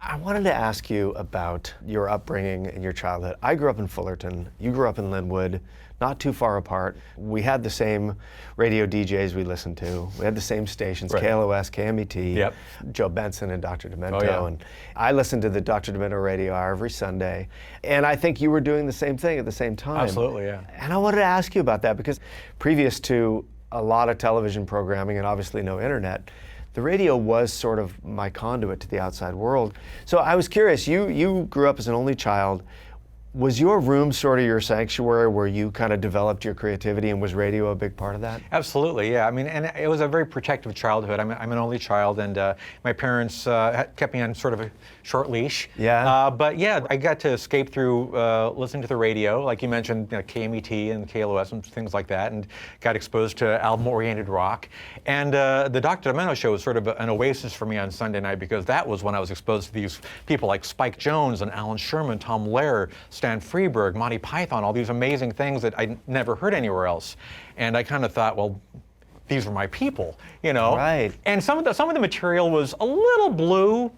I wanted to ask you about your upbringing and your childhood. I grew up in Fullerton. You grew up in Linwood, not too far apart. We had the same radio DJs we listened to. We had the same stations, Right. KLOS, KMET, Yep. Joe Benson and Dr. Demento. Oh, yeah. And I listened to the Dr. Demento radio hour every Sunday. And I think you were doing the same thing at the same time. Absolutely, yeah. And I wanted to ask you about that because previous to a lot of television programming and obviously no internet, the radio was sort of my conduit to the outside world. So I was curious, you grew up as an only child. Was your room sort of your sanctuary where you kind of developed your creativity, and was radio a big part of that? Absolutely, yeah. I mean, and it was a very protective childhood. I'm an only child, and my parents kept me on sort of a short leash. Yeah. But yeah, I got to escape through listening to the radio, like you mentioned, KMET and KLOS and things like that, and got exposed to album-oriented rock. And the Dr. Demento show was sort of an oasis for me on Sunday night, because that was when I was exposed to these people like Spike Jones and Alan Sherman, Tom Lehrer, Stan Freberg, Monty Python, all these amazing things that I never heard anywhere else. And I kind of thought, well, these are my people, you know? Right. And some of the material was a little blue,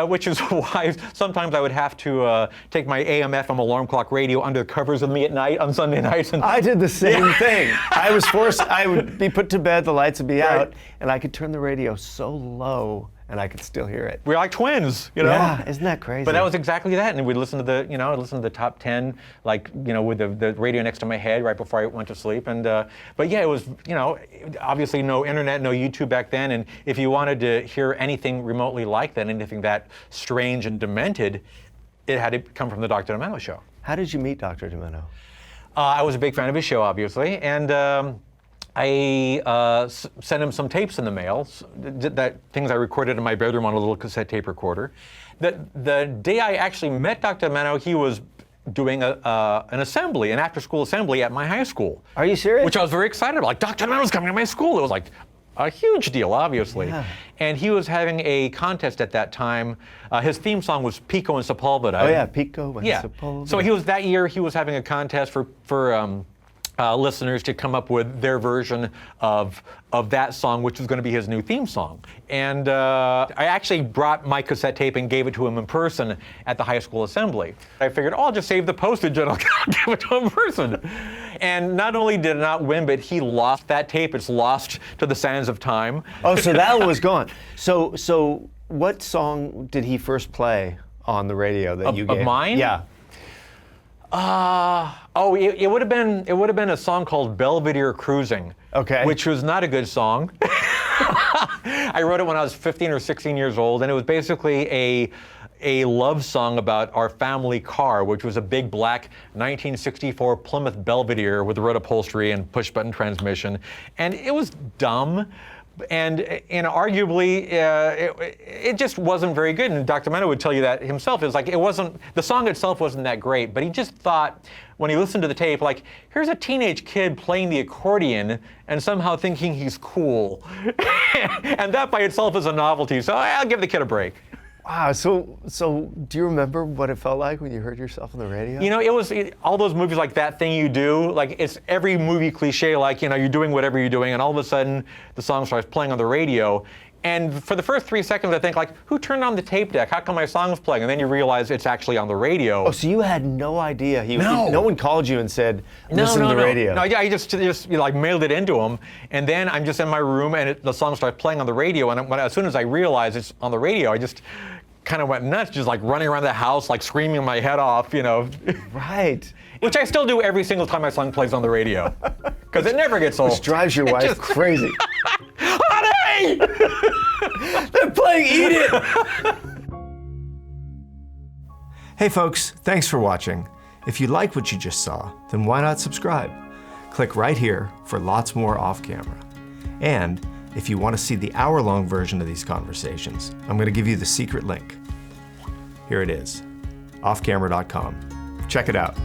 which is why sometimes I would have to take my AM/FM alarm clock radio under the covers with me at night on Sunday nights. And I did the same thing. I was forced, I would be put to bed, the lights would be out, and I could turn the radio so low and I could still hear it. we're like twins, you know? Yeah, isn't that crazy? But that was exactly that, and we'd listen to the top 10, like, with the radio next to my head right before I went to sleep, and but yeah, it was, obviously no internet, no YouTube back then, and if you wanted to hear anything remotely like that, anything that strange and demented, it had to come from the Dr. Demento show. How did you meet Dr. Demento? I was a big fan of his show, obviously, and I sent him some tapes in the mail, things I recorded in my bedroom on a little cassette tape recorder. The day I actually met Dr. Demento, he was doing an assembly, an after-school assembly at my high school. Are you serious? Which I was very excited about. Like, Dr. Demento's coming to my school. It was like a huge deal, obviously. Yeah. And he was having a contest at that time. His theme song was Pico and Sepulveda. Oh yeah, Pico and Yeah. Sepulveda. So that year he was having a contest for listeners to come up with their version of that song, which was going to be his new theme song. And I actually brought my cassette tape and gave it to him in person at the high school assembly. I figured, I'll just save the postage and I'll give it to him in person. And not only did it not win, but he lost that tape. It's lost to the sands of time. Oh, so that was gone. So what song did he first play on the radio that you gave? Of mine? Yeah. It would have been a song called Belvedere Cruising. Okay. Which was not a good song. I wrote it when I was 15 or 16 years old, and it was basically a love song about our family car, which was a big black 1964 Plymouth Belvedere with red upholstery and push-button transmission. And it was dumb. And arguably, it just wasn't very good. And Dr. Demento would tell you that himself. It was like, the song itself wasn't that great, but he just thought, when he listened to the tape, like, here's a teenage kid playing the accordion and somehow thinking he's cool. And that by itself is a novelty, so I'll give the kid a break. Wow, so do you remember what it felt like when you heard yourself on the radio? It was all those movies like That Thing You Do, like it's every movie cliche, like, you're doing whatever you're doing, and all of a sudden the song starts playing on the radio. And for the first 3 seconds, I think, like, who turned on the tape deck? How come my song's playing? And then you realize it's actually on the radio. Oh, so you had no idea? No one called you and said, No, listen to the radio? No, yeah, I just like mailed it into him, and then I'm just in my room, and the song starts playing on the radio, and as soon as I realized it's on the radio, I just kind of went nuts, just like running around the house, like screaming my head off, Right. Which I still do every single time my song plays on the radio, because it never gets old. Which drives your wife crazy. Honey! They're playing Eat It! Hey folks, thanks for watching. If you like what you just saw, then why not subscribe? Click right here for lots more off camera. And if you want to see the hour-long version of these conversations, I'm going to give you the secret link. Here it is, offcamera.com. Check it out.